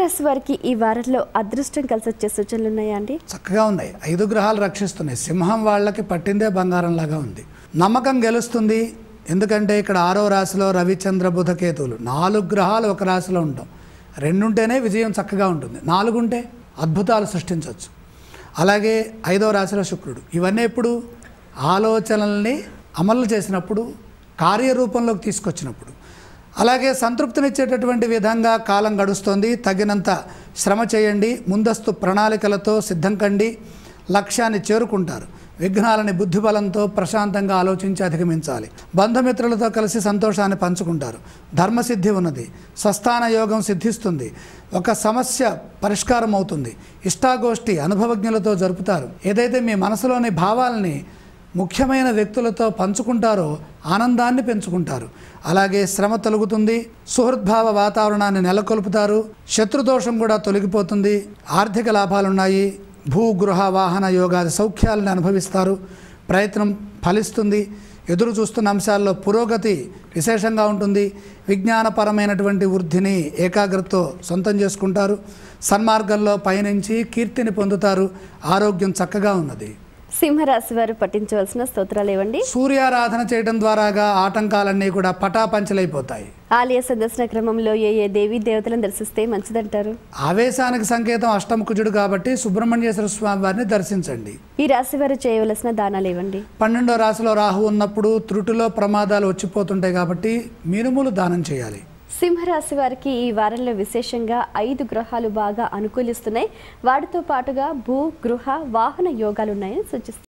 సింహరాశి వారికి ఈ వారంలో అదృష్టం కలిసి వచ్చే సూచనలు ఉన్నాయా అండి? చక్కగా ఉన్నాయి. 5 గ్రహాలు రక్షిస్తున్నాయి. సింహం వాళ్ళకి పట్టిందే బంగారం లాగా ఉంది. నమ్మకం గెలుస్తుంది. ఎందుకంటే ఇక్కడ 6వ రాశిలో రవి చంద్ర బుధ కేతువులు 4 గ్రహాలు ఒక రాశిలో ఉంటాం. 2 ఉంటేనే విజయం చక్కగా ఉంటుంది. 4 ఉంటే అద్భుతాలు సృష్టించవచ్చు. అలాగే 5వ రాశిలో శుక్రుడు. ఇవన్నీ ఎప్పుడు ఆలోచనల్ని అమలు చేసినప్పుడు, కార్యరూపంలోకి తీసుకొచ్చినప్పుడు. అలాగే సంతృప్తినిచ్చేటటువంటి విధంగా కాలం గడుస్తుంది. తగినంత శ్రమ చేయండి. ముందస్తు ప్రణాళికలతో సిద్ధం కండి. లక్ష్యాన్ని చేరుకుంటారు. విఘ్నాలని బుద్ధిబలంతో ప్రశాంతంగా ఆలోచించి అధిగమించాలి. బంధుమిత్రులతో కలిసి సంతోషాన్ని పంచుకుంటారు. ధర్మసిద్ధి ఉన్నది. స్వస్థాన యోగం సిద్ధిస్తుంది. ఒక సమస్య పరిష్కారం అవుతుంది. ఇష్టాగోష్ఠి అనుభవజ్ఞులతో జరుపుతారు. ఏదైతే మీ మనసులోని భావాలని ముఖ్యమైన వ్యక్తులతో పంచుకుంటారో ఆనందాన్ని పెంచుకుంటారు. అలాగే శ్రమ తొలగుతుంది. సుహృద్భావ వాతావరణాన్ని నెలకొల్పుతారు. శత్రుదోషం కూడా తొలగిపోతుంది. ఆర్థిక లాభాలున్నాయి. భూ గృహ వాహన యోగాది సౌఖ్యాలను అనుభవిస్తారు. ప్రయత్నం ఫలిస్తుంది. ఎదురు చూస్తున్న అంశాల్లో పురోగతి విశేషంగా ఉంటుంది. విజ్ఞానపరమైనటువంటి వృద్ధిని ఏకాగ్రతతో సొంతం చేసుకుంటారు. సన్మార్గంలో పయనించి కీర్తిని పొందుతారు. ఆరోగ్యం చక్కగా ఉన్నది. సింహరాశి వారు పఠించవలసిన స్తోత్రాలు ఏవండి? సూర్యారాధన చేయడం ద్వారాగా ఆటంకాలన్నీ కూడా పటాపంచలైపోతాయి. ఆలయ సందర్శన క్రమంలో ఏ దేవీ దేవతలను దర్శిస్తే మంచిదంటారు? ఆవేశానికి సంకేతం అష్టమకుజుడు కాబట్టి సుబ్రహ్మణ్యేశ్వర స్వామి వారిని దర్శించండి. ఈ రాశి వారు చేయవలసిన దానాలు ఏవండి? 12వ రాశిలో రాహు ఉన్నప్పుడు త్రుటిలో ప్రమాదాలు వచ్చిపోతుంటాయి కాబట్టి మినుములు దానం చేయాలి. సింహరాశి వారికి ఈ వారంలో విశేషంగా 5 గ్రహాలు బాగా అనుకూలిస్తున్నాయి. వాటితో పాటుగా భూ గృహ వాహన యోగాలు ఉన్నాయని సూచిస్తుంది.